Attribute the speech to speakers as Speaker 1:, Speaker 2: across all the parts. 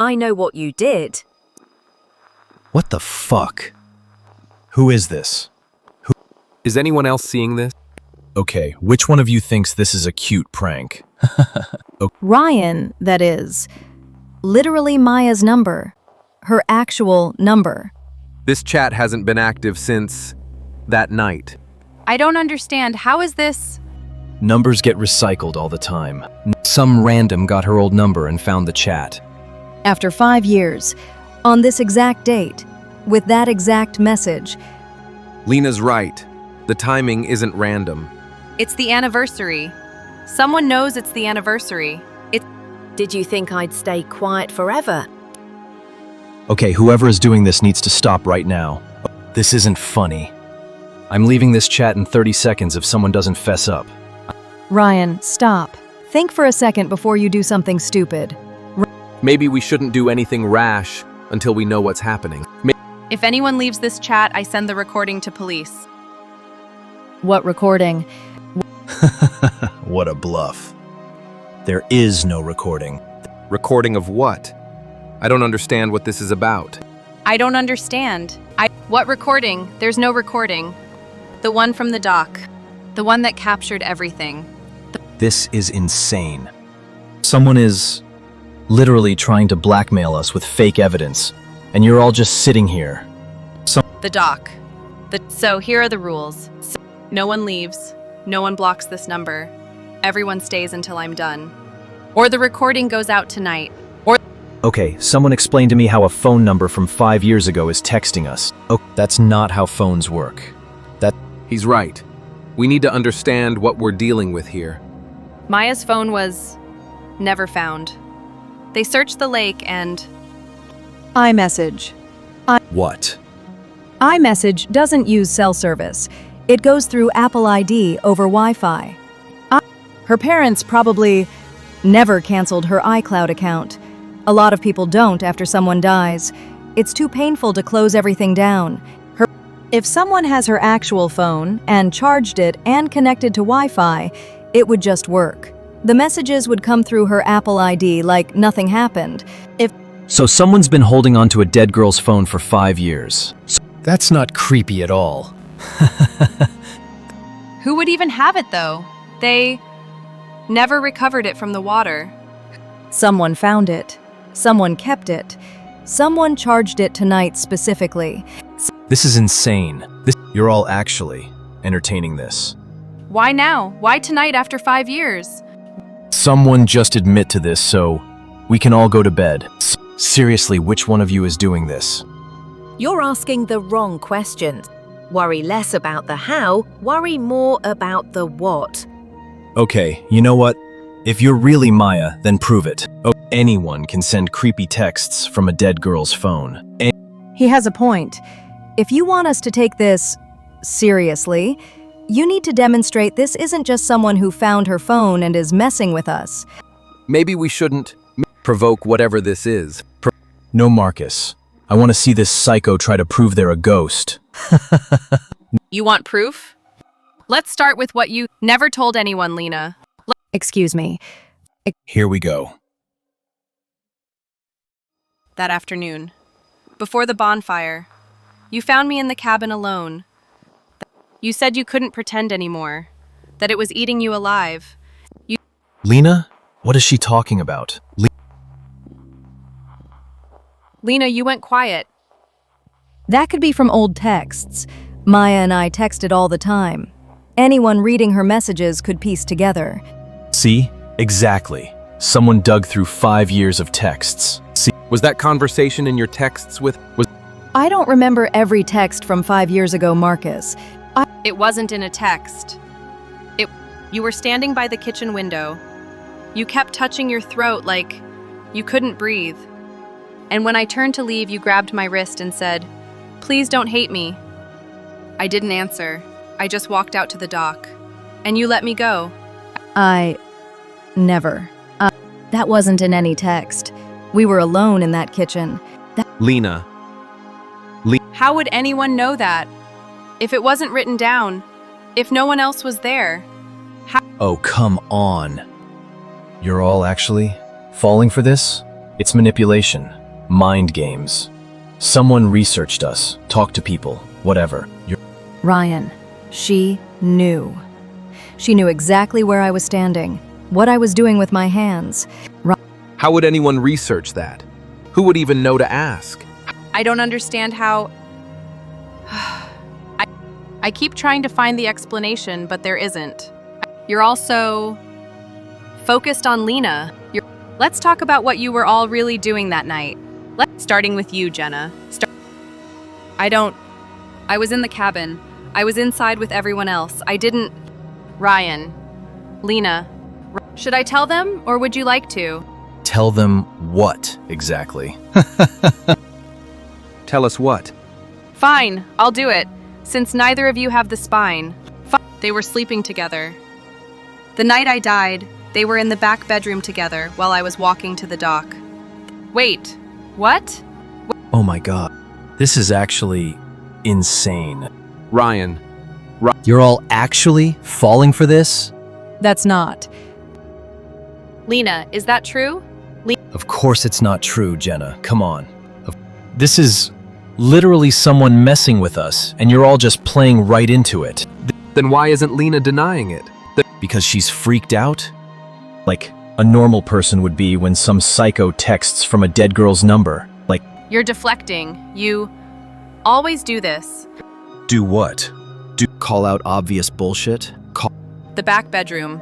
Speaker 1: I know what you did.
Speaker 2: What the fuck? Who is this?
Speaker 3: Is anyone else seeing this?
Speaker 2: Okay, which one of you thinks this is a cute prank?
Speaker 4: Ryan, that is. Literally Maya's number. Her actual number.
Speaker 3: This chat hasn't been active since that night.
Speaker 5: I don't understand. How is this?
Speaker 2: Numbers get recycled all the time. Some random got her old number and found the chat.
Speaker 4: After 5 years, on this exact date, with that exact message,
Speaker 3: Lena's right. The timing isn't random.
Speaker 5: It's the anniversary. Someone knows it's the anniversary.
Speaker 1: Did you think I'd stay quiet forever?
Speaker 2: Okay, whoever is doing this needs to stop right now. This isn't funny. I'm leaving this chat in 30 seconds if someone doesn't fess up.
Speaker 4: Ryan, stop. Think for a second before you do something stupid.
Speaker 3: Maybe we shouldn't do anything rash until we know what's happening.
Speaker 5: If anyone leaves this chat, I send the recording to police.
Speaker 4: What recording?
Speaker 2: What a bluff. There is no recording.
Speaker 3: Recording of what? I don't understand what this is about.
Speaker 5: I don't understand. What recording? There's no recording. The one from the dock. The one that captured everything.
Speaker 2: This is insane. Someone is literally trying to blackmail us with fake evidence, and you're all just sitting here.
Speaker 5: The dock. So here are the rules. No one leaves. No one blocks this number. Everyone stays until I'm done. Or the recording goes out tonight.
Speaker 2: Okay, someone explain to me how a phone number from 5 years ago is texting us. Oh, that's not how phones work.
Speaker 3: He's right. We need to understand what we're dealing with here.
Speaker 5: Maya's phone was never found. They searched the lake and
Speaker 4: iMessage.
Speaker 2: What?
Speaker 4: iMessage doesn't use cell service. It goes through Apple ID over Wi-Fi. Her parents probably never canceled her iCloud account. A lot of people don't after someone dies. It's too painful to close everything down. If someone has her actual phone and charged it and connected to Wi-Fi, it would just work. The messages would come through her Apple ID like nothing happened.
Speaker 2: So someone's been holding onto a dead girl's phone for 5 years. That's not creepy at all.
Speaker 5: who would even have it though? They never recovered it from the water.
Speaker 4: Someone found it. Someone kept it. Someone charged it tonight specifically.
Speaker 2: This is insane. You're all actually entertaining this.
Speaker 5: Why now? Why tonight after 5 years?
Speaker 2: Someone just admit to this so we can all go to bed. Seriously, which one of you is doing this?
Speaker 1: You're asking the wrong questions. Worry less about the how, worry more about the what.
Speaker 2: Okay, you know what? If you're really Maya, then prove it. Oh, anyone can send creepy texts from a dead girl's phone.
Speaker 4: He has a point. If you want us to take this seriously, you need to demonstrate this isn't just someone who found her phone and is messing with us.
Speaker 3: Maybe we shouldn't provoke whatever this is.
Speaker 2: No, Marcus. I want to see this psycho try to prove they're a ghost.
Speaker 5: You want proof? Let's start with what you never told anyone, Lena.
Speaker 4: Excuse me.
Speaker 2: Here we go.
Speaker 5: That afternoon, before the bonfire, you found me in the cabin alone. You said you couldn't pretend anymore, that it was eating you alive.
Speaker 2: Lena? What is she talking about?
Speaker 5: Lena, you went quiet.
Speaker 4: That could be from old texts. Maya and I texted all the time. Anyone reading her messages could piece together.
Speaker 2: See? Exactly. Someone dug through 5 years of texts. See?
Speaker 3: Was that conversation in your texts with...
Speaker 4: I don't remember every text from 5 years ago, Marcus.
Speaker 5: It wasn't in a text. You were standing by the kitchen window. You kept touching your throat like you couldn't breathe. And when I turned to leave, you grabbed my wrist and said, "Please don't hate me." I didn't answer. I just walked out to the dock. And you let me go.
Speaker 4: Never. That wasn't in any text. We were alone in that kitchen.
Speaker 3: Lena.
Speaker 5: How would anyone know that? If it wasn't written down? If no one else was there?
Speaker 2: Oh, come on. You're all actually falling for this? It's manipulation, mind games. Someone researched us, talked to people, whatever.
Speaker 4: Ryan, she knew. She knew exactly where I was standing, what I was doing with my hands.
Speaker 3: How would anyone research that? Who would even know to ask?
Speaker 5: I don't understand how. I keep trying to find the explanation, but there isn't. You're also focused on Lena. Let's talk about what you were all really doing that night. Starting with you, Jenna. I was in the cabin. I was inside with everyone else. I didn't. Ryan. Lena. Should I tell them, or would you like to?
Speaker 2: Tell them what, exactly?
Speaker 3: Tell us what?
Speaker 5: Fine, I'll do it. Since neither of you have the spine. They were sleeping together. The night I died, they were in the back bedroom together while I was walking to the dock. Wait, what?
Speaker 2: Oh my god. This is actually insane.
Speaker 3: Ryan.
Speaker 2: You're all actually falling for this?
Speaker 4: That's not.
Speaker 5: Lena, is that true?
Speaker 2: Of course it's not true, Jenna. Come on. This is literally someone messing with us, and you're all just playing right into it.
Speaker 3: Then why isn't Lena denying it?
Speaker 2: Because she's freaked out? Like a normal person would be when some psycho texts from a dead girl's number. Like,
Speaker 5: You're deflecting. You always do this.
Speaker 2: do what? Do call out obvious bullshit?
Speaker 5: The back bedroom.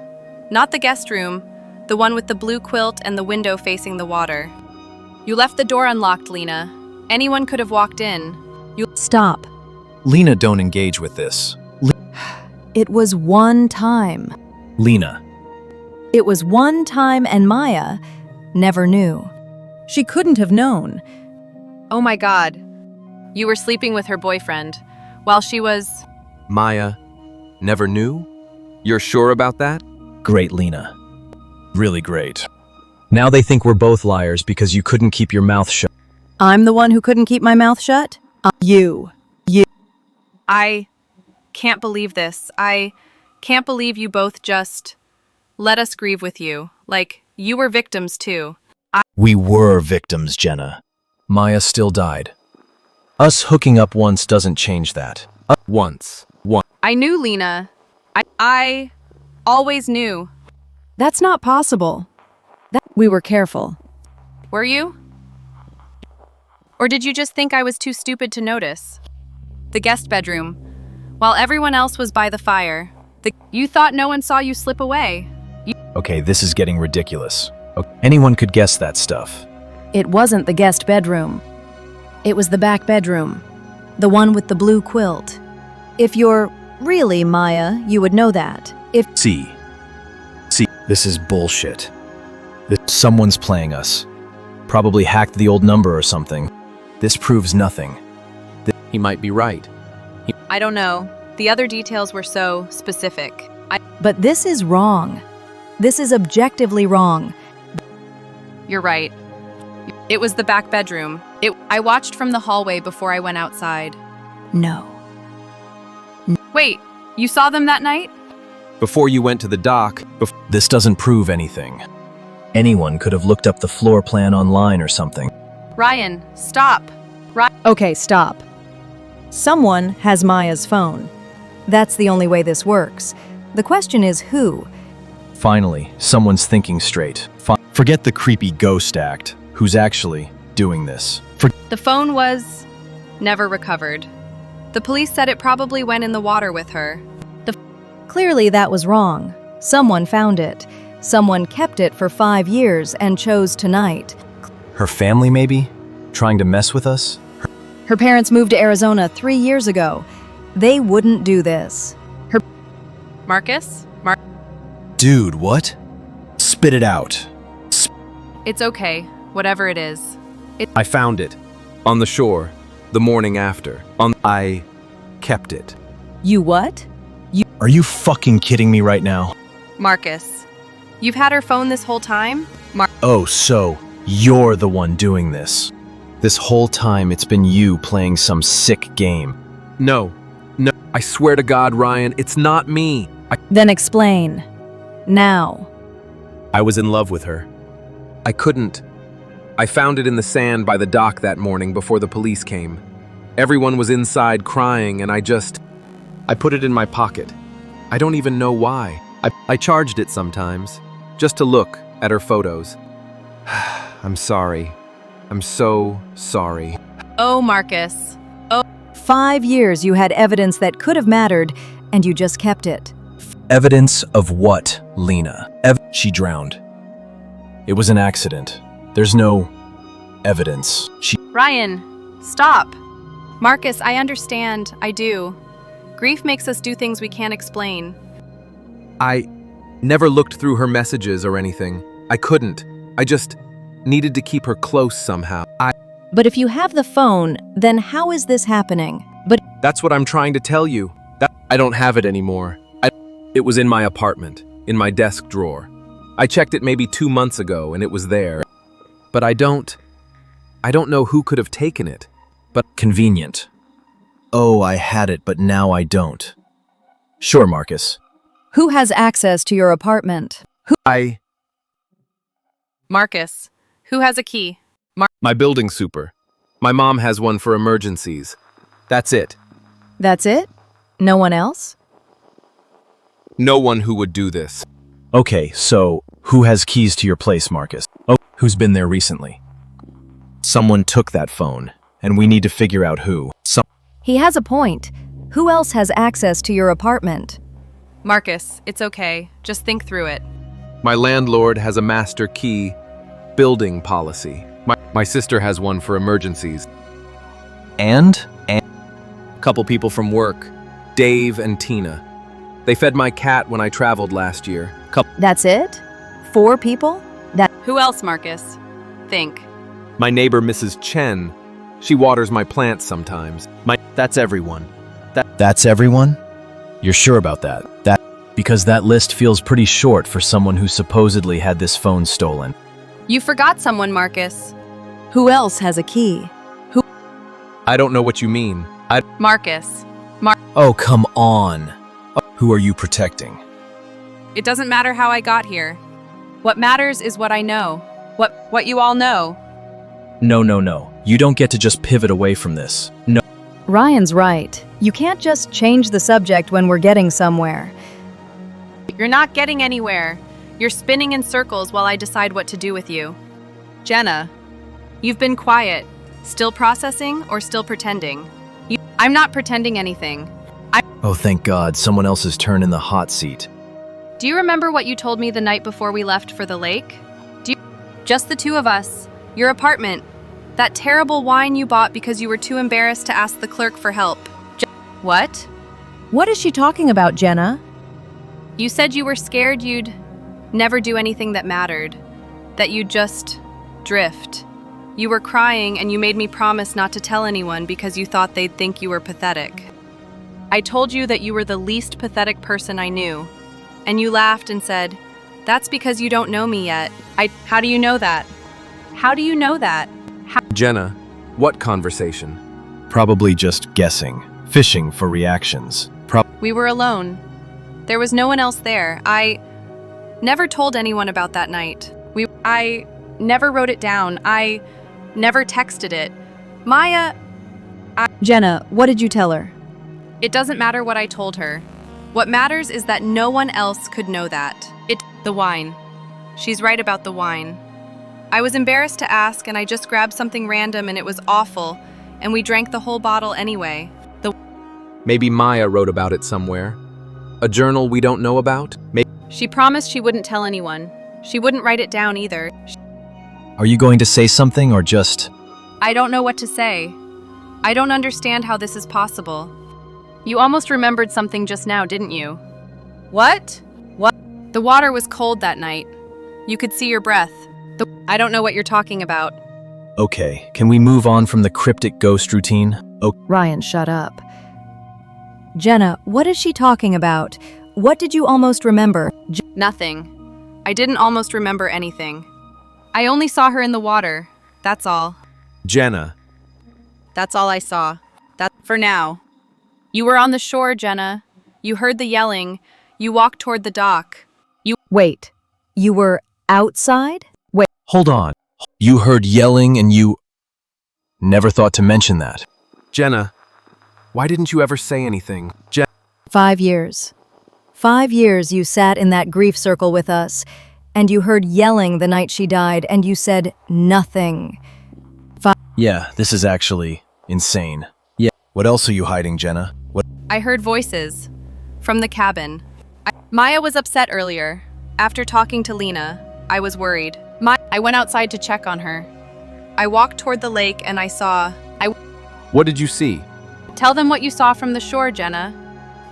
Speaker 5: Not the guest room. The one with the blue quilt and the window facing the water. You left the door unlocked, Lena. Anyone could have walked in.
Speaker 4: Stop.
Speaker 2: Lena, don't engage with this.
Speaker 4: It was one time.
Speaker 2: Lena.
Speaker 4: It was one time, and Maya never knew. She couldn't have known.
Speaker 5: Oh my god. You were sleeping with her boyfriend while she was.
Speaker 3: Maya never knew? You're sure about that?
Speaker 2: Great, Lena. Really great. Now they think we're both liars because you couldn't keep your mouth shut.
Speaker 4: I'm the one who couldn't keep my mouth shut? You.
Speaker 5: I can't believe this. I can't believe you both just let us grieve with you. Like, you were victims too.
Speaker 2: We were victims, Jenna. Maya still died. Us hooking up once doesn't change that.
Speaker 3: Once.
Speaker 5: I knew, Lena. I always knew.
Speaker 4: That's not possible. We were careful.
Speaker 5: Were you? Or did you just think I was too stupid to notice? The guest bedroom. While everyone else was by the fire, you thought no one saw you slip away.
Speaker 2: Okay, this is getting ridiculous. Anyone could guess that stuff.
Speaker 4: It wasn't the guest bedroom. It was the back bedroom. The one with the blue quilt. If you're really Maya, you would know that.
Speaker 2: See, this is bullshit. Someone's playing us. Probably hacked the old number or something. This proves nothing.
Speaker 3: He might be right.
Speaker 5: I don't know. The other details were so specific.
Speaker 4: But this is wrong. This is objectively wrong.
Speaker 5: You're right. It was the back bedroom. I watched from the hallway before I went outside.
Speaker 4: No.
Speaker 5: Wait, you saw them that night?
Speaker 3: Before you went to the dock,
Speaker 2: This doesn't prove anything. Anyone could have looked up the floor plan online or something.
Speaker 5: Ryan, stop.
Speaker 4: Okay, stop. Someone has Maya's phone. That's the only way this works. The question is who?
Speaker 2: Finally, someone's thinking straight. Forget the creepy ghost act. Who's actually doing this?
Speaker 5: The phone was never recovered. The police said it probably went in the water with her.
Speaker 4: Clearly that was wrong. Someone found it. Someone kept it for 5 years and chose tonight.
Speaker 2: Her family, maybe? Trying to mess with us?
Speaker 4: Her parents moved to Arizona 3 years ago. They wouldn't do this.
Speaker 5: Marcus?
Speaker 2: Dude, what? Spit it out.
Speaker 5: It's okay, whatever it is.
Speaker 3: I found it. On the shore. The morning after. I kept it.
Speaker 4: You what?
Speaker 2: Are you fucking kidding me right now?
Speaker 5: Marcus, you've had her phone this whole time?
Speaker 2: Oh, so you're the one doing this. This whole time it's been you playing some sick game.
Speaker 3: No. I swear to God, Ryan, it's not me.
Speaker 4: Then explain. Now.
Speaker 3: I was in love with her. I couldn't I found it in the sand by the dock that morning before the police came. Everyone was inside crying, and I put it in my pocket. I don't even know why. I charged it sometimes, just to look at her photos. I'm sorry. I'm so sorry.
Speaker 5: Oh, Marcus.
Speaker 4: 5 years you had evidence that could have mattered, and you just kept it.
Speaker 2: Evidence of what, Lena? She drowned. It was an accident. There's no evidence.
Speaker 5: Ryan, stop. Marcus, I understand. I do. Grief makes us do things we can't explain.
Speaker 3: I never looked through her messages or anything. I couldn't. I just needed to keep her close somehow.
Speaker 4: But if you have the phone, then how is this happening?
Speaker 3: That's what I'm trying to tell you. I don't have it anymore. It was in my apartment, in my desk drawer. I checked it maybe 2 months ago and it was there. But I don't know who could have taken it. But
Speaker 2: Convenient. Oh, I had it, but now I don't. Sure, Marcus.
Speaker 4: Who has access to your apartment?
Speaker 5: Marcus, who has a key?
Speaker 3: My building super. My mom has one for emergencies. That's it.
Speaker 4: That's it? No one else?
Speaker 3: No one who would do this.
Speaker 2: Okay, so who has keys to your place, Marcus? Oh, who's been there recently? Someone took that phone, and we need to figure out who.
Speaker 4: He has a point. Who else has access to your apartment?
Speaker 5: Marcus, it's okay. Just think through it.
Speaker 3: My landlord has a master key building policy. My sister has one for emergencies.
Speaker 2: And?
Speaker 3: A couple people from work, Dave and Tina. They fed my cat when I traveled last year.
Speaker 4: That's it? 4 people?
Speaker 5: Who else, Marcus? Think.
Speaker 3: My neighbor, Mrs. Chen. She waters my plants sometimes. That's everyone.
Speaker 2: That's everyone? You're sure about that? Because that list feels pretty short for someone who supposedly had this phone stolen.
Speaker 5: You forgot someone, Marcus.
Speaker 4: Who else has a key?
Speaker 3: I don't know what you mean.
Speaker 5: Marcus.
Speaker 2: Oh, come on. Who are you protecting?
Speaker 5: It doesn't matter how I got here. What matters is what I know. What you all know.
Speaker 2: No. You don't get to just pivot away from this. No.
Speaker 4: Ryan's right. You can't just change the subject when we're getting somewhere.
Speaker 5: You're not getting anywhere. You're spinning in circles while I decide what to do with you. Jenna, you've been quiet. Still processing or still pretending? I'm not pretending anything.
Speaker 2: Oh, thank God, someone else has turned in the hot seat.
Speaker 5: Do you remember what you told me the night before we left for the lake? Just the 2 of us. Your apartment. That terrible wine you bought because you were too embarrassed to ask the clerk for help. What?
Speaker 4: What is she talking about, Jenna?
Speaker 5: You said you were scared you'd never do anything that mattered. That you'd just drift. You were crying and you made me promise not to tell anyone because you thought they'd think you were pathetic. I told you that you were the least pathetic person I knew. And you laughed and said, "That's because you don't know me yet." How do you know that? How do you know that?
Speaker 3: Jenna, what conversation?
Speaker 2: Probably just guessing, fishing for reactions.
Speaker 5: We were alone. There was no one else there. I never told anyone about that night. I never wrote it down. I never texted it. Maya,
Speaker 4: Jenna, what did you tell her?
Speaker 5: it doesn't matter what I told her. What matters is that no one else could know that. The wine. She's right about the wine. I was embarrassed to ask and I just grabbed something random and it was awful, and we drank the whole bottle anyway.
Speaker 3: Maybe Maya wrote about it somewhere. A journal we don't know about?
Speaker 5: She promised she wouldn't tell anyone. She wouldn't write it down either.
Speaker 2: Are you going to say something or just...
Speaker 5: I don't know what to say. I don't understand how this is possible. You almost remembered something just now, didn't you? What? The water was cold that night. You could see your breath. I don't know what you're talking about.
Speaker 2: Okay, can we move on from the cryptic ghost routine?
Speaker 4: Ryan, shut up. Jenna, what is she talking about? What did you almost remember?
Speaker 5: Nothing. I didn't almost remember anything. I only saw her in the water. That's all.
Speaker 3: Jenna.
Speaker 5: That's all I saw. That for now. You were on the shore, Jenna. You heard the yelling. You walked toward the dock.
Speaker 4: Wait, you were outside?
Speaker 2: Hold on. You heard yelling and you never thought to mention that.
Speaker 3: Jenna, why didn't you ever say anything?
Speaker 4: 5 years. 5 years you sat in that grief circle with us, and you heard yelling the night she died, and you said nothing.
Speaker 2: Yeah, this is actually insane. Yeah. What else are you hiding, Jenna? What?
Speaker 5: I heard voices from the cabin. Maya was upset earlier. After talking to Lena, I was worried. I went outside to check on her. I walked toward the lake and I saw.
Speaker 3: What did you see?
Speaker 5: Tell them what you saw from the shore, Jenna.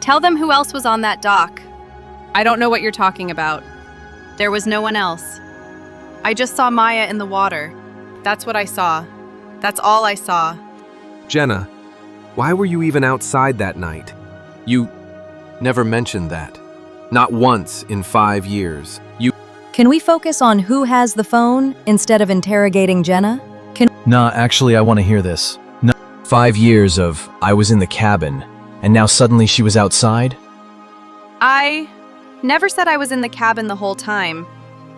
Speaker 5: Tell them who else was on that dock. I don't know what you're talking about. There was no one else. I just saw Maya in the water. That's what I saw. That's all I saw.
Speaker 3: Jenna, why were you even outside that night? You never mentioned that. Not once in 5 years.
Speaker 4: Can we focus on who has the phone instead of interrogating Jenna?
Speaker 2: Nah, actually, I want to hear this. No. 5 years of I was in the cabin, and now suddenly she was outside?
Speaker 5: I never said I was in the cabin the whole time.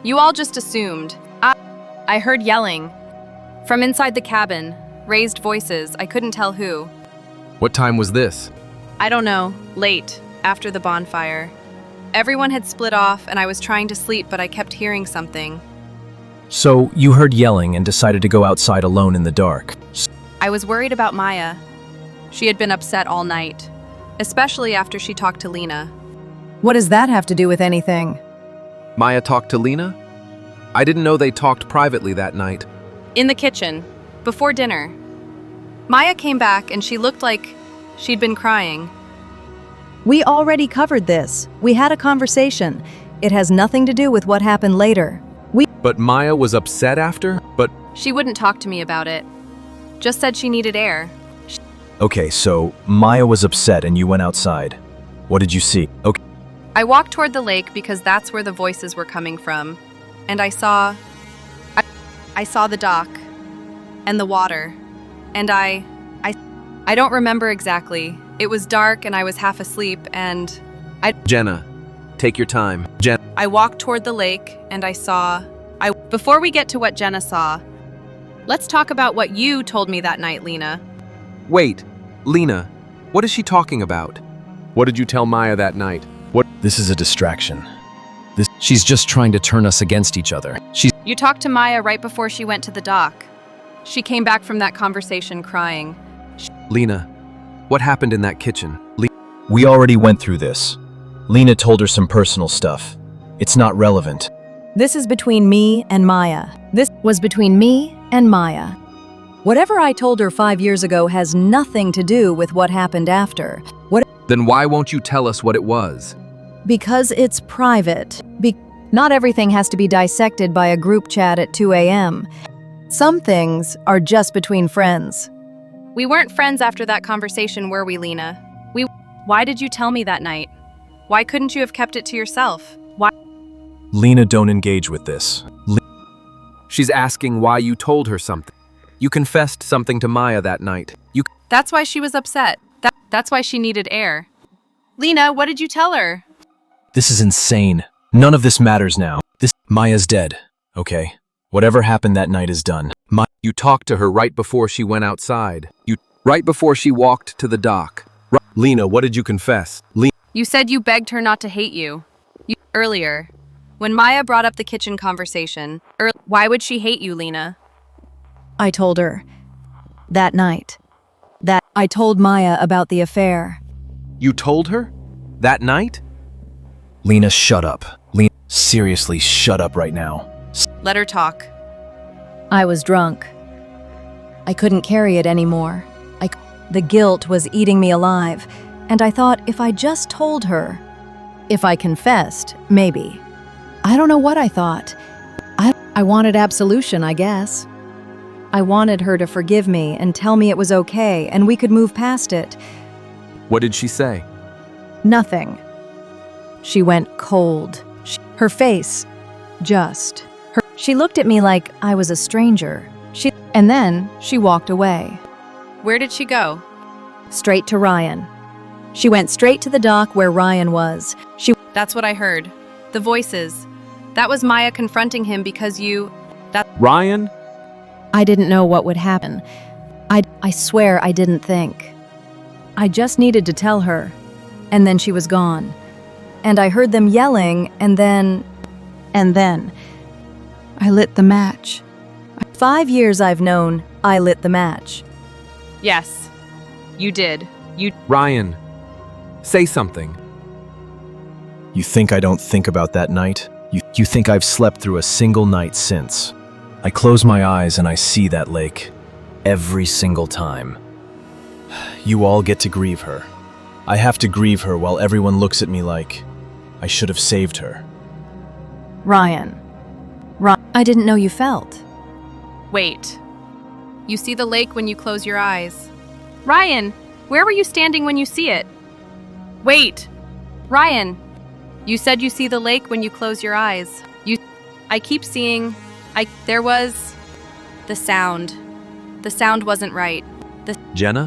Speaker 5: You all just assumed. I heard yelling. From inside the cabin, raised voices, I couldn't tell who.
Speaker 3: What time was this?
Speaker 5: I don't know, late, after the bonfire. Everyone had split off and I was trying to sleep, but I kept hearing something.
Speaker 2: So, you heard yelling and decided to go outside alone in the dark.
Speaker 5: I was worried about Maya. She had been upset all night, especially after she talked to Lena.
Speaker 4: What does that have to do with anything?
Speaker 3: Maya talked to Lena? I didn't know they talked privately that night.
Speaker 5: In the kitchen, before dinner. Maya came back and she looked like she'd been crying.
Speaker 4: We already covered this. We had a conversation. It has nothing to do with what happened later.
Speaker 3: But Maya was upset after? But
Speaker 5: She wouldn't talk to me about it. Just said she needed air.
Speaker 2: Okay, so Maya was upset and you went outside. What did you see? Okay.
Speaker 5: I walked toward the lake because that's where the voices were coming from. And I saw the dock and the water. And I don't remember exactly. It was dark and I was half asleep and
Speaker 3: Jenna, take your time.
Speaker 5: I walked toward the lake and I saw. Before we get to what Jenna saw, let's talk about what you told me that night, Lena.
Speaker 3: Wait, Lena, what is she talking about? What did you tell Maya that night?
Speaker 2: This is a distraction. She's just trying to turn us against each other.
Speaker 5: You talked to Maya right before she went to the dock. She came back from that conversation crying.
Speaker 3: Lena, what happened in that kitchen?
Speaker 2: We already went through this. Lena told her some personal stuff. It's not relevant.
Speaker 4: This is between me and Maya. This was between me and Maya. Whatever I told her 5 years ago has nothing to do with what happened after.
Speaker 3: Then why won't you tell us what it was?
Speaker 4: Because it's private. Not everything has to be dissected by a group chat at 2 a.m. Some things are just between friends.
Speaker 5: We weren't friends after that conversation, were we, Lena? Why did you tell me that night? Why couldn't you have kept it to yourself? Why?
Speaker 2: Lena, don't engage with this.
Speaker 3: She's asking why you told her something. You confessed something to Maya that night.
Speaker 5: That's why she was upset. That's why she needed air. Lena, what did you tell her?
Speaker 2: This is insane. None of this matters now. Maya's dead, okay? Whatever happened that night is done.
Speaker 3: You talked to her right before she went outside. Right before she walked to the dock. Lena, what did you confess?
Speaker 5: You said you begged her not to hate you. Earlier, when Maya brought up the kitchen conversation, why would she hate you, Lena?
Speaker 4: I told her. That night. That I told Maya about the affair.
Speaker 3: You told her? That night?
Speaker 2: Lena, shut up. Lena, seriously, shut up right now.
Speaker 5: Let her talk.
Speaker 4: I was drunk. I couldn't carry it anymore. The guilt was eating me alive, and I thought if I just told her, if I confessed, maybe. I don't know what I thought. I wanted absolution, I guess. I wanted her to forgive me and tell me it was okay and we could move past it.
Speaker 3: What did she say?
Speaker 4: Nothing. She went cold. Her face, she looked at me like I was a stranger. And then she walked away.
Speaker 5: Where did she go?
Speaker 4: Straight to Ryan. She went straight to the dock where Ryan was.
Speaker 5: That's what I heard. The voices. That was Maya confronting him because
Speaker 3: Ryan?
Speaker 4: I didn't know what would happen. I swear I didn't think. I just needed to tell her. And then she was gone. And I heard them yelling, and then I lit the match. 5 years I've known I lit the match.
Speaker 5: Yes, you did.
Speaker 3: Ryan, say something.
Speaker 2: You think I don't think about that night? You think I've slept through a single night since? I close my eyes and I see that lake. Every single time. You all get to grieve her. I have to grieve her while everyone looks at me like I should have saved her.
Speaker 4: Ryan, I didn't know you felt.
Speaker 5: Wait. You see the lake when you close your eyes. Ryan, where were you standing when you see it? Wait. Ryan, you said you see the lake when you close your eyes. I keep seeing. There was the sound. The sound wasn't right.
Speaker 3: Jenna?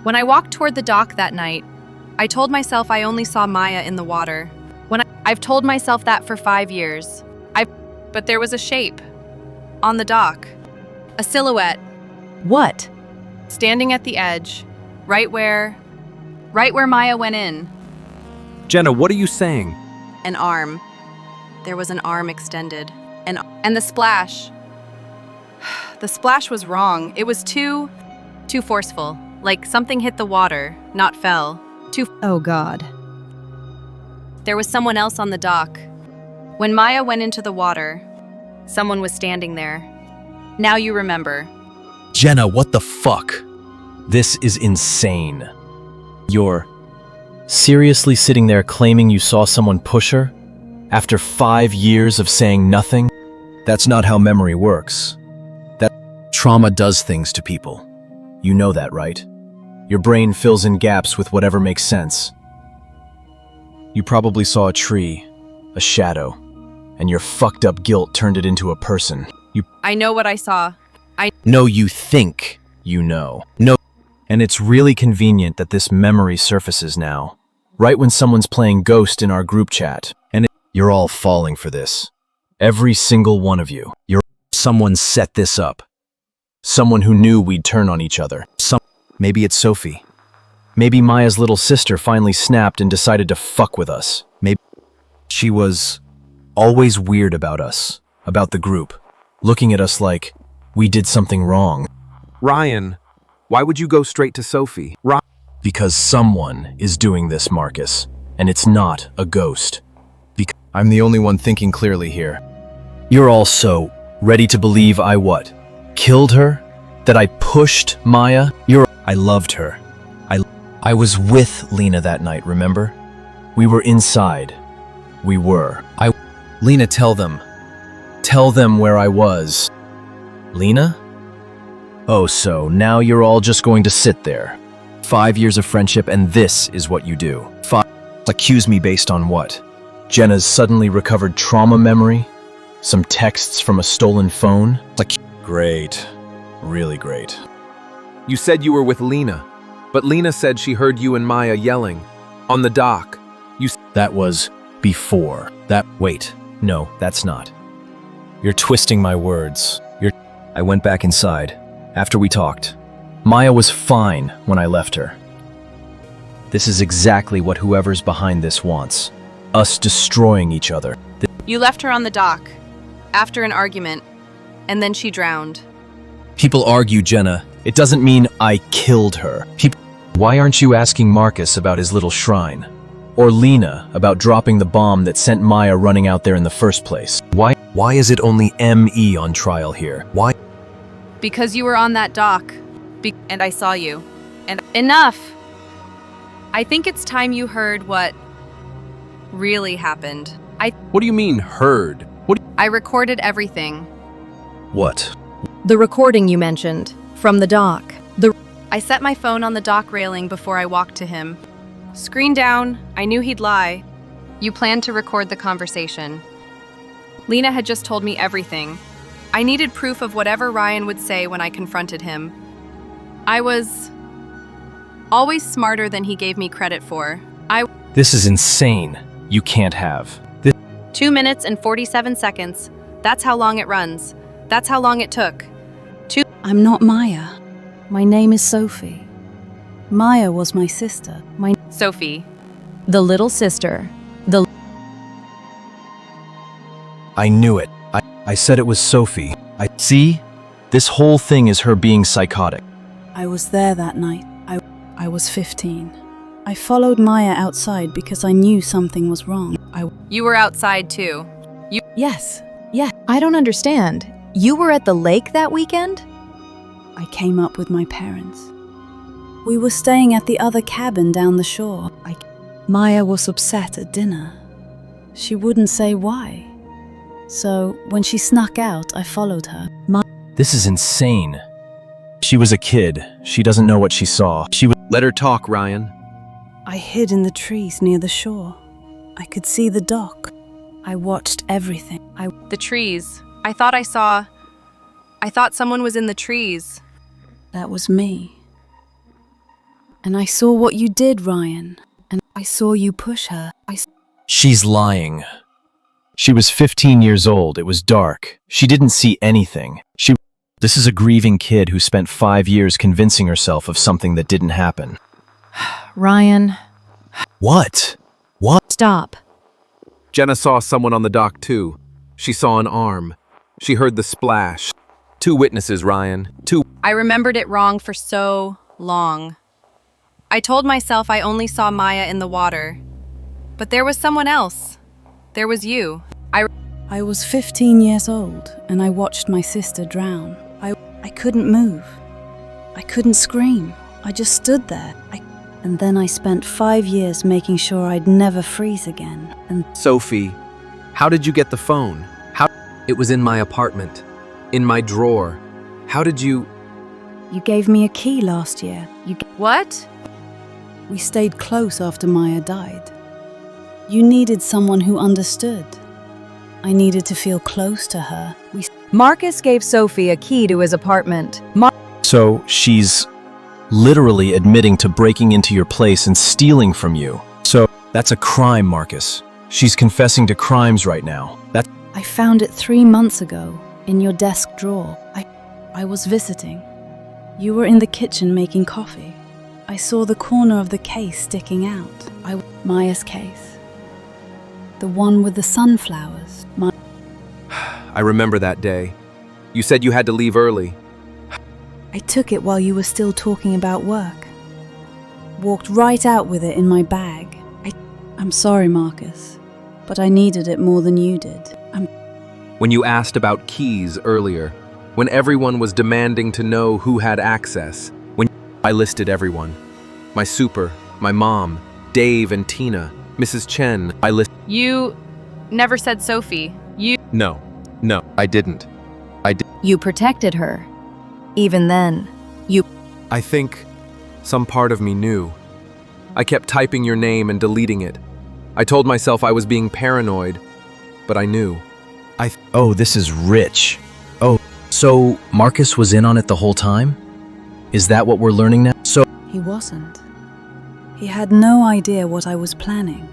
Speaker 5: When I walked toward the dock that night, I told myself I only saw Maya in the water. I've told myself that for 5 years. But there was a shape on the dock, a silhouette
Speaker 4: What?
Speaker 5: standing at the edge, right where Maya went in.
Speaker 3: Jenna, what are you saying?
Speaker 5: An arm. There was an arm extended. And the splash. The splash was wrong. It was too forceful. Like something hit the water, not fell.
Speaker 4: Oh God.
Speaker 5: There was someone else on the dock. When Maya went into the water, someone was standing there. Now you remember.
Speaker 2: Jenna, what the fuck? This is insane. You're seriously sitting there claiming you saw someone push her? After 5 years of saying nothing? That's not how memory works. That trauma does things to people. You know that, right? Your brain fills in gaps with whatever makes sense. You probably saw a tree, a shadow, and your fucked up guilt turned it into a person.
Speaker 5: I know what I saw.
Speaker 2: No, you think you know. No. And it's really convenient that this memory surfaces now, right when someone's playing Ghost in our group chat. And you're all falling for this. Every single one of you. Someone set this up. Someone who knew we'd turn on each other. Maybe it's Sophie. Maybe Maya's little sister finally snapped and decided to fuck with us. Maybe she was always weird about us, about the group, looking at us like we did something wrong.
Speaker 3: Ryan, why would you go straight to Sophie?
Speaker 2: Because someone is doing this, Marcus, and it's not a ghost. Because I'm the only one thinking clearly here. You're all so ready to believe I what? Killed her? That I pushed Maya? I loved her. I was with Lena that night, remember? We were inside. We were. Lena, tell them. Tell them where I was. Lena? Oh, so now you're all just going to sit there. 5 years of friendship, and this is what you do. Accuse me based on what? Jenna's suddenly recovered trauma memory? Some texts from a stolen phone? Great. Really great.
Speaker 3: You said you were with Lena, but Lena said she heard you and Maya yelling on the dock.
Speaker 2: That was before. Wait, no, that's not. You're twisting my words. I went back inside after we talked. Maya was fine when I left her. This is exactly what whoever's behind this wants. Us destroying each other.
Speaker 5: You left her on the dock after an argument, and then she drowned.
Speaker 2: People argue, Jenna. It doesn't mean I killed her. Why aren't you asking Marcus about his little shrine? Or Lena about dropping the bomb that sent Maya running out there in the first place? Why is it only ME on trial here? Why?
Speaker 5: Because you were on that dock, and I saw you. And enough! I think it's time you heard what really happened.
Speaker 3: What do you mean, heard?
Speaker 5: I recorded everything.
Speaker 2: What?
Speaker 4: The recording you mentioned, from the dock.
Speaker 5: I set my phone on the dock railing before I walked to him. Screen down, I knew he'd lie. You planned to record the conversation. Lena had just told me everything. I needed proof of whatever Ryan would say when I confronted him. I was always smarter than he gave me credit for.
Speaker 2: This is insane. You can't have.
Speaker 5: 2 minutes and 47 seconds. That's how long it runs. That's how long it took.
Speaker 6: I'm not Maya. My name is Sophie. Maya was my sister.
Speaker 5: Sophie.
Speaker 4: The little sister.
Speaker 2: I knew it. I said it was Sophie. See? This whole thing is her being psychotic.
Speaker 6: I was there that night. I was 15. I followed Maya outside because I knew something was wrong.
Speaker 5: You were outside too.
Speaker 4: Yes. Yeah. I don't understand. You were at the lake that weekend?
Speaker 6: I came up with my parents. We were staying at the other cabin down the shore. Maya was upset at dinner. She wouldn't say why. So when she snuck out, I followed her.
Speaker 2: This is insane. She was a kid. She doesn't know what she saw.
Speaker 3: Let her talk, Ryan.
Speaker 6: I hid in the trees near the shore. I could see the dock. I watched everything.
Speaker 5: The trees. I thought someone was in the trees.
Speaker 6: That was me. And I saw what you did, Ryan. And I saw you push her.
Speaker 2: She's lying. She was 15 years old. It was dark. She didn't see anything. This is a grieving kid who spent 5 years convincing herself of something that didn't happen.
Speaker 4: Ryan.
Speaker 2: What?
Speaker 4: Stop.
Speaker 3: Jenna saw someone on the dock too. She saw an arm. She heard the splash. 2 witnesses, Ryan. 2.
Speaker 5: I remembered it wrong for so long. I told myself I only saw Maya in the water. But there was someone else. There was you.
Speaker 6: I was 15 years old, and I watched my sister drown. I couldn't move. I couldn't scream. I just stood there. And then I spent 5 years making sure I'd never freeze again. And
Speaker 3: Sophie, how did you get the phone? It was in my apartment. In my drawer. How did you...
Speaker 6: you gave me a key last year.
Speaker 5: What?
Speaker 6: We stayed close after Maya died. You needed someone who understood. I needed to feel close to her.
Speaker 4: Marcus gave Sophie a key to his apartment.
Speaker 2: So she's literally admitting to breaking into your place and stealing from you. So that's a crime, Marcus. She's confessing to crimes right now.
Speaker 6: I found it 3 months ago in your desk drawer. I was visiting. You were in the kitchen making coffee. I saw the corner of the case sticking out. Maya's case. The one with the sunflowers.
Speaker 3: I remember that day. You said you had to leave early.
Speaker 6: I took it while you were still talking about work. Walked right out with it in my bag. I'm sorry, Marcus, but I needed it more than you did.
Speaker 3: When you asked about keys earlier, when everyone was demanding to know who had access, when I listed everyone. My super, my mom, Dave and Tina, Mrs. Chen,
Speaker 5: You never said Sophie.
Speaker 3: No, I didn't.
Speaker 4: You protected her. Even then,
Speaker 3: I think some part of me knew. I kept typing your name and deleting it. I told myself I was being paranoid, but I knew.
Speaker 2: Oh, this is rich. Oh, so Marcus was in on it the whole time? Is that what we're learning now? So
Speaker 6: He wasn't. He had no idea what I was planning.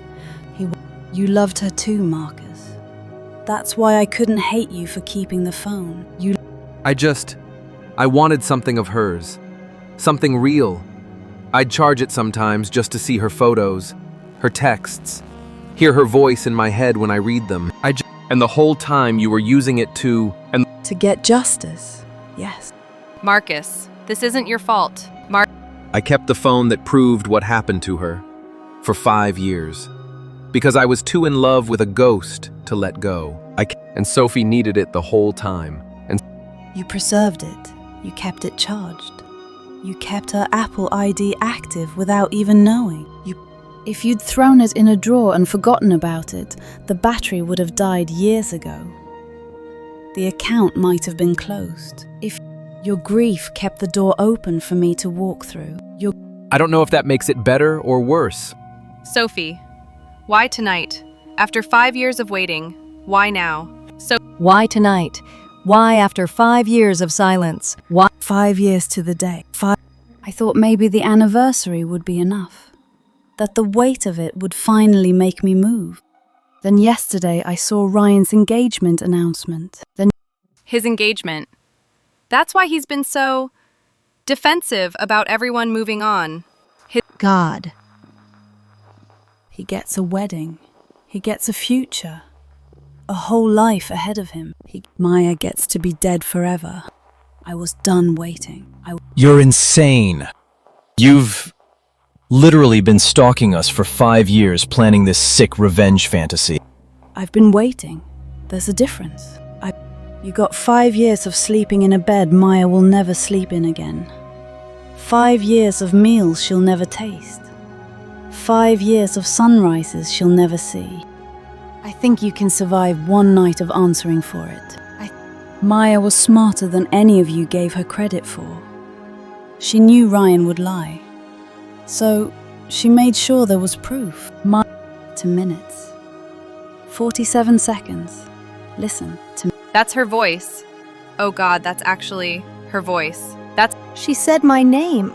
Speaker 6: You loved her too, Marcus. That's why I couldn't hate you for keeping the phone.
Speaker 3: I wanted something of hers. Something real. I'd charge it sometimes just to see her photos, her texts, hear her voice in my head when I read them. And the whole time you were using it to
Speaker 6: get justice, yes.
Speaker 5: Marcus, this isn't your fault.
Speaker 3: I kept the phone that proved what happened to her for 5 years. Because I was too in love with a ghost to let go. And Sophie needed it the whole time.
Speaker 6: You preserved it. You kept it charged. You kept her Apple ID active without even knowing. If you'd thrown it in a drawer and forgotten about it, the battery would have died years ago. The account might have been closed. If your grief kept the door open for me to walk through.
Speaker 3: I don't know if that makes it better or worse.
Speaker 5: Sophie, why tonight? After 5 years of waiting, why now?
Speaker 4: why tonight? Why after 5 years of silence? Why?
Speaker 6: 5 years to the day. I thought maybe the anniversary would be enough. That the weight of it would finally make me move. Then yesterday I saw Ryan's engagement announcement.
Speaker 5: his engagement. That's why he's been so defensive about everyone moving on.
Speaker 6: God. He gets a wedding. He gets a future. A whole life ahead of him. Maya gets to be dead forever. I was done waiting.
Speaker 2: You're insane. You've literally been stalking us for 5 years planning this sick revenge fantasy.
Speaker 6: I've been waiting. There's a difference. You got 5 years of sleeping in a bed Maya will never sleep in again. 5 years of meals she'll never taste. 5 years of sunrises she'll never see. I think you can survive one night of answering for it. Maya was smarter than any of you gave her credit for. She knew Ryan would lie. So she made sure there was proof. To minutes. 47 seconds. Listen to me.
Speaker 5: That's her voice. Oh God, that's actually her voice.
Speaker 7: She said my name.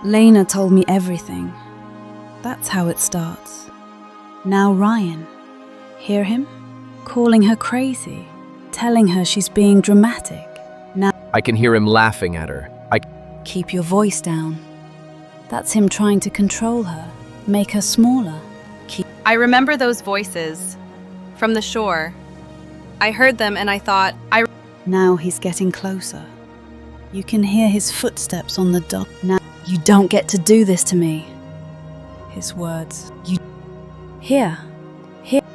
Speaker 6: Lena told me everything. That's how it starts. Now Ryan. Hear him? Calling her crazy. Telling her she's being dramatic. Now
Speaker 3: I can hear him laughing at her.
Speaker 6: keep your voice down. That's him trying to control her. Make her smaller.
Speaker 5: I remember those voices from the shore. I heard them and I thought,
Speaker 6: Now he's getting closer. You can hear his footsteps on the dock. Now, you don't get to do this to me. His words. Hear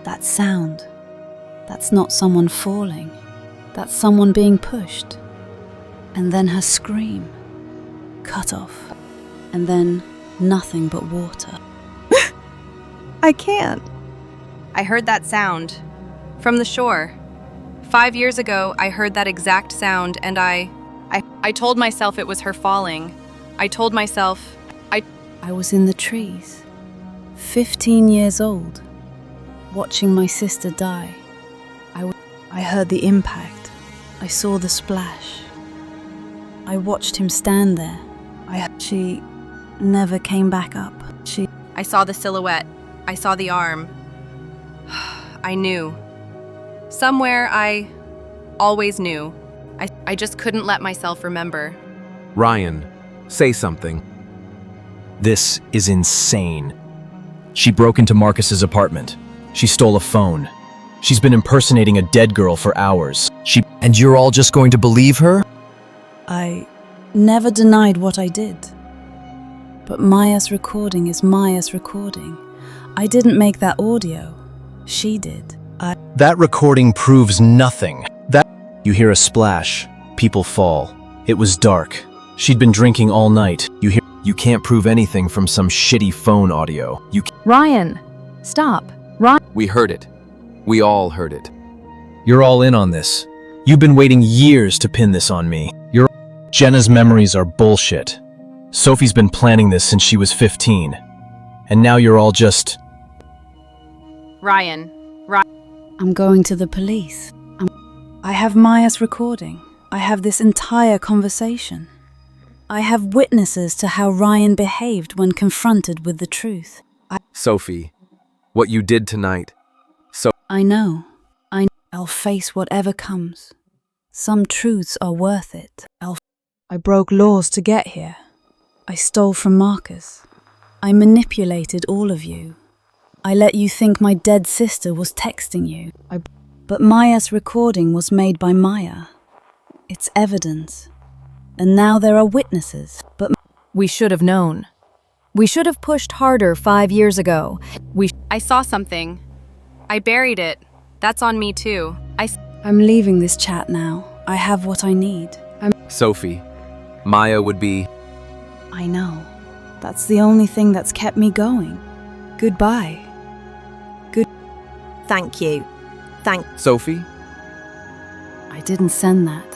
Speaker 6: that sound. That's not someone falling. That's someone being pushed. And then her scream. Cut off. And then nothing but water.
Speaker 7: I can't.
Speaker 5: I heard that sound from the shore. 5 years ago, I heard that exact sound and I told myself it was her falling. I told myself,
Speaker 6: I was in the trees, 15 years old, watching my sister die. I heard the impact. I saw the splash. I watched him stand there. She never came back up.
Speaker 5: I saw the silhouette. I saw the arm. I knew. Somewhere I always knew. I just couldn't let myself remember.
Speaker 3: Ryan, say something.
Speaker 2: This is insane. She broke into Marcus's apartment. She stole a phone. She's been impersonating a dead girl for hours. And you're all just going to believe her?
Speaker 6: I never denied what I did. But Maya's recording is Maya's recording. I didn't make that audio. She did.
Speaker 2: That recording proves nothing. You hear a splash. People fall. It was dark. She'd been drinking all night. You can't prove anything from some shitty phone audio.
Speaker 4: Ryan, stop. Ryan.
Speaker 3: We heard it. We all heard it.
Speaker 2: You're all in on this. You've been waiting years to pin this on me. Jenna's memories are bullshit. Sophie's been planning this since she was 15. And now you're all just...
Speaker 5: Ryan.
Speaker 6: I'm going to the police. I have Maya's recording. I have this entire conversation. I have witnesses to how Ryan behaved when confronted with the truth.
Speaker 3: Sophie, what you did tonight.
Speaker 6: I know. I'll face whatever comes. Some truths are worth it. I broke laws to get here. I stole from Marcus. I manipulated all of you. I let you think my dead sister was texting you. But Maya's recording was made by Maya. It's evidence. And now there are witnesses. But
Speaker 4: We should have known. We should have pushed harder 5 years ago.
Speaker 5: I saw something. I buried it. That's on me too.
Speaker 6: I'm leaving this chat now. I have what I need.
Speaker 3: Sophie, Maya would be...
Speaker 6: I know. That's the only thing that's kept me going. Goodbye.
Speaker 1: Thank you.
Speaker 3: Sophie?
Speaker 6: I didn't send that.